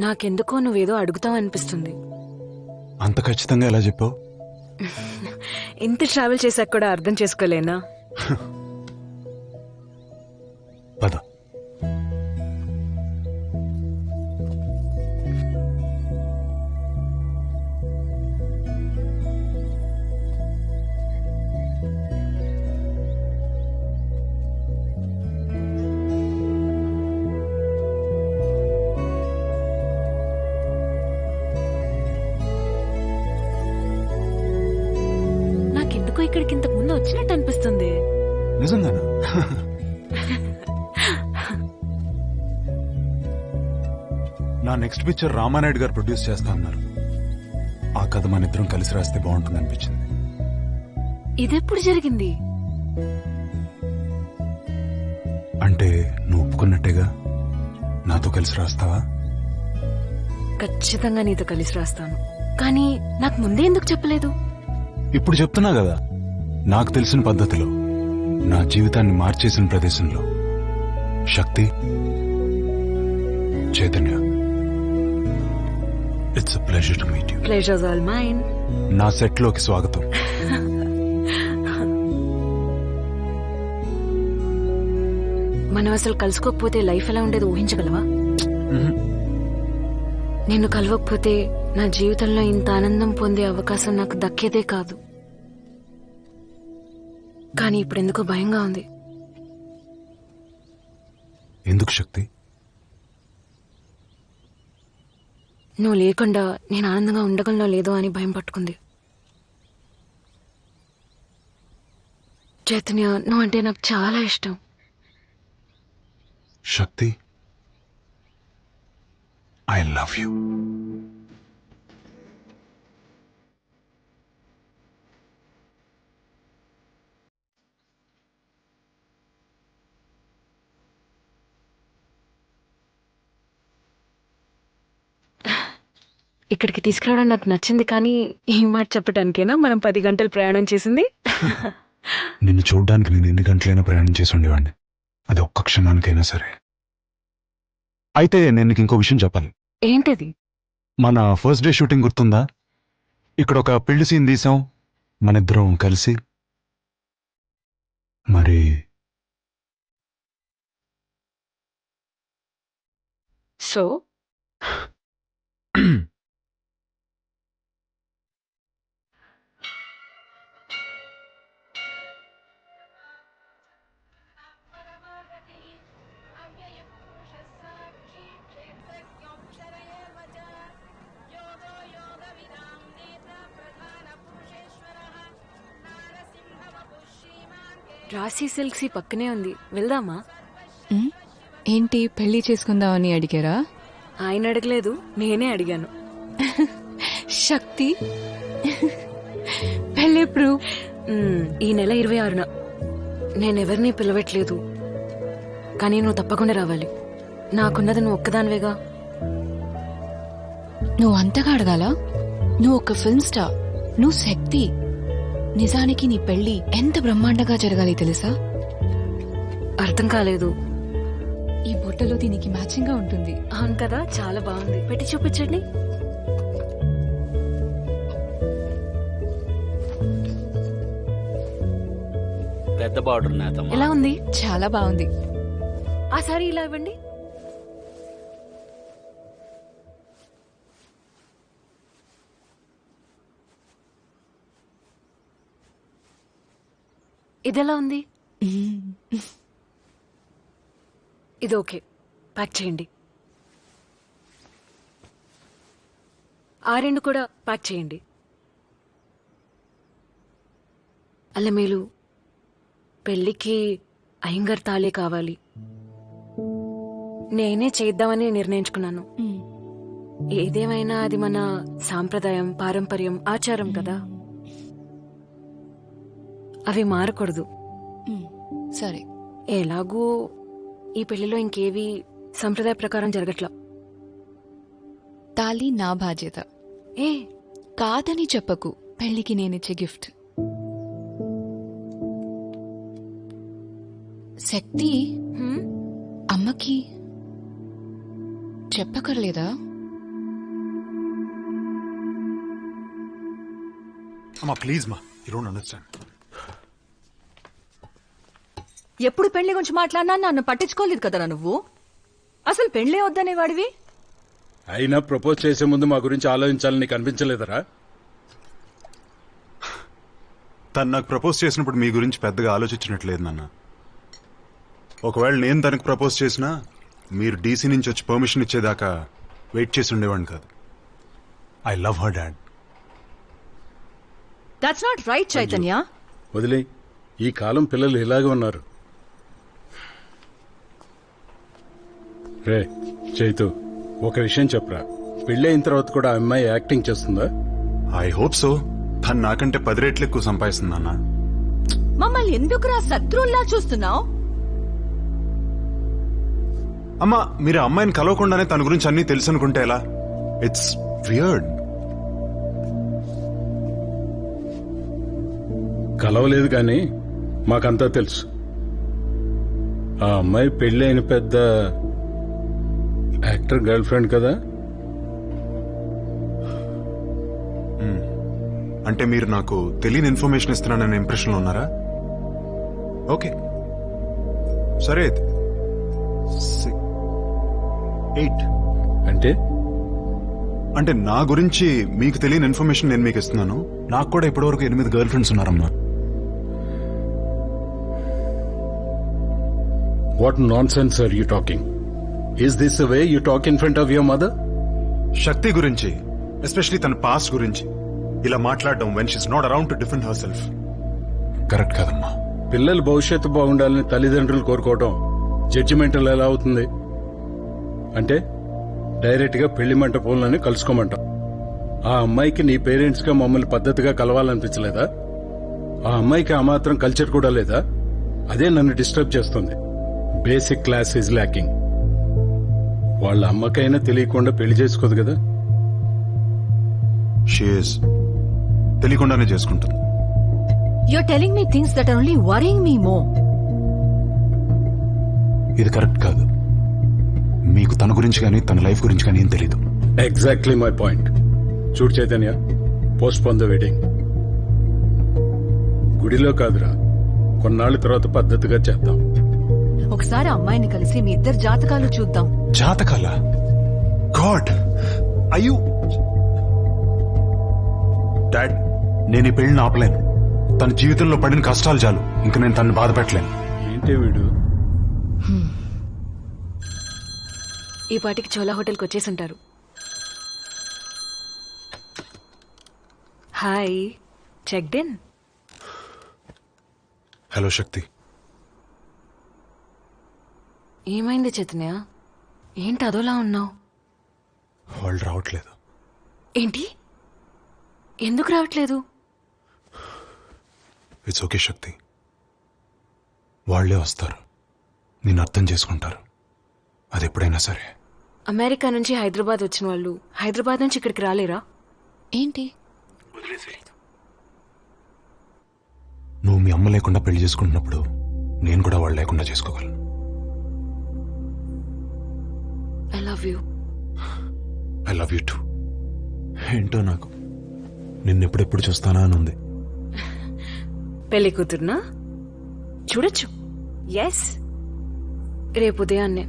నాకెందుకో నువ్వేదో అడుగుతావు అనిపిస్తుంది. అంత ఖచ్చితంగా ఎలా చెప్పావు? ఇంత ట్రావెల్ చేశాక కూడా అర్థం చేసుకోలేనా? పద. నాకెందుకో ఇక్కడికి ఇంతకు ముందు వచ్చినట్టు అనిపిస్తుంది. నిజంగానా? నా నెక్స్ట్ పిక్చర్ రామానాయుడు గారు ప్రొడ్యూస్ చేస్తా అన్నారు. ఆ కథ మన ఇద్దరం కలిసి రాస్తే బాగుంటుంది అనిపించింది. ఇదెప్పుడు జరిగింది? అంటే నువ్వు ఒప్పుకున్నట్టేగా? నాతో కలిసి రాస్తావా? ఖచ్చితంగా నీతో కలిసి రాస్తాను. కానీ నాకు ముందే ఎందుకు చెప్పలేదు? ఇప్పుడు చెప్తున్నా కదా, నాకు తెలిసిన పద్ధతిలో, నా జీవితాన్ని మార్చేసిన ప్రదేశంలో. Shakti, Chaitanya, it's a pleasure to meet you. Pleasure's all mine. నా సెట్ లోకి స్వాగతం. మనం అసలు కలుసుకోకపోతే లైఫ్ ఎలా ఉండేది ఊహించగలవా? నిన్ను కలవకపోతే నా జీవితంలో ఇంత ఆనందం పొందే అవకాశం నాకు దక్కేదే కాదు. కానీ ఇప్పుడు ఎందుకో భయంగా ఉంది. ఎందుకు శక్తి? నువ్వు లేకుండా నేను ఆనందంగా ఉండగలనో లేదో అని భయం పట్టుకుంది. చైతన్య, నువ్వు అంటే నాకు చాలా ఇష్టం. శక్తి, ఐ లవ్ యూ. ఇక్కడికి తీసుకురావడం నాకు నచ్చింది, కానీ ఈ మాట చెప్పడానికేనా మనం 10 గంటలు ప్రయాణం చేసింది? నిన్ను చూడ్డానికి నేను ఎన్ని గంటలైనా ప్రయాణం చేసి ఉండేవాడిని, అది ఒక్క క్షణానికైనా సరే. అయితే నేను నీకు ఇంకో విషయం చెప్పాలి. ఏంటిది? మన ఫస్ట్ డే షూటింగ్ గుర్తుందా? ఇక్కడ ఒక పెళ్లి సీన్ తీసాం మన ఇద్దరం కలిసి. మరి సో రాశి సిల్క్స్ ఈ పక్కనే ఉంది, వెళ్దామా? ఏంటి, పెళ్లి చేసుకుందామని అడిగారా? ఆయన అడగలేదు, నేనే అడిగాను. శక్తి, పెళ్ళెప్పుడు? ఈ నెల 26న. నేనెవరినీ పిలవట్లేదు, కానీ నువ్వు తప్పకుండా రావాలి. నాకున్నది నువ్వు ఒక్కదానివేగా. నువ్వు అంతగా అడగాల? నువ్వు ఒక ఫిల్మ్ స్టార్, నువ్వు శక్తి. నిజానికి నీ పెళ్లి ఎంత బ్రహ్మాండంగా జరగాలి తెలుసా? అర్థం కాలేదు. ఈ బొట్టలో దీనికి మ్యాచింగ్ గా ఉంటుంది. అవును కదా, చాలా బాగుంది. పెట్టి చూపించండి. పెద్ద బార్డర్ నేతమ్మా. ఎలా ఉంది? చాలా బాగుంది. ఆ సారీ ఇలా ఇవ్వండి. ఇదెలా ఉంది? ఇది ఓకే, ప్యాక్ చేయండి. ఆ రెండు కూడా ప్యాక్ చేయండి. అల్లమేలు, పెళ్లికి అయ్యంగార్ తాళే కావాలి. నేనే చేద్దామని నిర్ణయించుకున్నాను. ఏదేమైనా అది మన సాంప్రదాయం, పారంపర్యం, ఆచారం కదా. అవి మారకూడదు. సరే. ఎలాగూ ఈ పెళ్లిలో ఇంకేవి సంప్రదాయ ప్రకారం జరగట్లా. తాళి నా బాధ్యత. ఏ కాదని చెప్పకు, పెళ్లికి నేనిచ్చే గిఫ్ట్. శక్తి, అమ్మకి చెప్పకర్లేదా? అమ్మా ప్లీజ్ మా యూ డోంట్ అండర్స్టాండ్. ఎప్పుడు పెళ్లి గురించి మాట్లాడినా నన్ను పట్టించుకోలేదు కదరా నువ్వు. అసలు పెళ్లే వద్దనే వాడివి. అయినా ప్రపోజ్ చేసే ముందు మా గురించి ఆలోచించాలని నీకు అనిపించలేదరా? తను నాకు ప్రపోజ్ చేసినప్పుడు మీ గురించి పెద్దగా ఆలోచించినట్లేదు నాన్న. ఒకవేళ నేను తనకు ప్రపోజ్ చేసినా మీరు డీసీ నుంచి వచ్చి పర్మిషన్ ఇచ్చేదాకా వెయిట్ చేసి ఉండేవాడిని కాదు. I love her dad. That's not right Chaitanya. వదిలే, ఈ కాలం పిల్లలు ఇలాగే ఉన్నారు. రే చైతు, ఒక విషయం చెప్పరా, పెళ్ళి అయిన తర్వాత కూడా ఆ అమ్మాయి యాక్టింగ్ చేస్తుందా? I hope so. తను నాకంటే 10 రెట్లు ఎక్కువ సంపాదిస్తుంది నాన్న. మమ్మల్ని ఎందుకురా శత్రువుల్లా చూస్తున్నావు? అమ్మా మీరు ఆ అమ్మాయిని కలవకుండానే తన గురించి అన్నీ తెలుసు అనుకుంటే ఎలా? It's weird. కలవలేదు కానీ మాకంతా తెలుసు. ఆ అమ్మాయి పెళ్ళి అయిన పెద్ద యాక్టర్ గర్ల్ ఫ్రెండ్ కదా. అంటే మీరు నాకు తెలియని ఇన్ఫర్మేషన్ ఇస్తున్నాననే ఇంప్రెషన్లో ఉన్నారా? ఓకే సరే అయితే 8. అంటే నా గురించి మీకు తెలియని ఇన్ఫర్మేషన్ నేను మీకు ఇస్తున్నాను. నాకు కూడా ఇప్పటివరకు 8 గర్ల్ ఫ్రెండ్స్ ఉన్నారమ్మా. What nonsense are you talking? Is this the way you talk in front of your mother? Shakti గురించి, ఎస్పెషలీ తన పాస్ట్ గురించి ఇలా మాట్లాడడం when she's not around to defend herself correct కాదమ్మా. పిల్లల భవిష్యత్తు బాగుండాలని తల్లిదండ్రులు కోరుకోవడం జడ్జిమెంటల్ ఎలా అవుతుంది? అంటే డైరెక్ట్ గా పెళ్లి మంటపంలోనే కలుసుకోమంటాం. ఆ అమ్మాయికి నీ పేరెంట్స్ గా మమ్మల్ని పద్ధతిగా కలవాలనిపించలేదా? ఆ అమ్మాయికి ఆ మాత్రం కల్చర్ కూడా లేదా? అదే నన్ను డిస్టర్బ్ చేస్తుంది. Basic class is lacking. వాళ్ళ అమ్మకైనా తెలియకుండా పెళ్లి చేసుకోదు కదా. షీఈస్ తెలియకుండానే చేసుకుంటుంది. You're telling me things that are only worrying me more. ఇది కరెక్ట్ కాదు. మీకు తన గురించి కానీ తన లైఫ్ గురించి కానీ ఏం తెలీదు. Exactly my point. చూడు Chaitanya, postpone the wedding. గుడిలో కాదురా, కొన్నాళ్ళ తర్వాత పద్ధతిగా చేద్దాం. ఒకసారి అమ్మాయిని కలిసి మీ ఇద్దరు జాతకాలు చూద్దాం. జాతకాల? గాడ్, అయ్యూ డాడ్, నేను ఈ పెళ్లిని ఆపలేను. తన జీవితంలో పడిన కష్టాలు చాలు. ఇంక నేను తను బాధ పెట్టలేను. ఏంటి వీడు? ఈ పాటికి చోలా హోటల్కి వచ్చేసుంటారు. Hi, checked in. Hello Shakti. ఏమైంది చైతన్య? ఏంటి అదోలా ఉన్నావు? వాళ్ళు రావట్లేదు. ఏంటి? ఎందుకు రావట్లేదు? ఇట్స్ ఓకే శక్తి, వాళ్లే వస్తారు. నేను అర్థం చేసుకుంటారు. అది ఎప్పుడైనా సరే. అమెరికా నుంచి హైదరాబాద్ వచ్చిన వాళ్ళు హైదరాబాద్ నుంచి ఇక్కడికి రాలేరా? ఏంటి? నువ్వు మీ అమ్మ లేకుండా పెళ్లి చేసుకుంటున్నప్పుడు నేను కూడా వాళ్ళు లేకుండా చేసుకోగలను. I love you. I love you two. ఏంటో నాకు నిన్నెప్పుడెప్పుడు చూస్తానా అని ఉంది. పెళ్లి కూతురునా? చూడొచ్చు. ఎస్, రేపు ఉదయాన్నే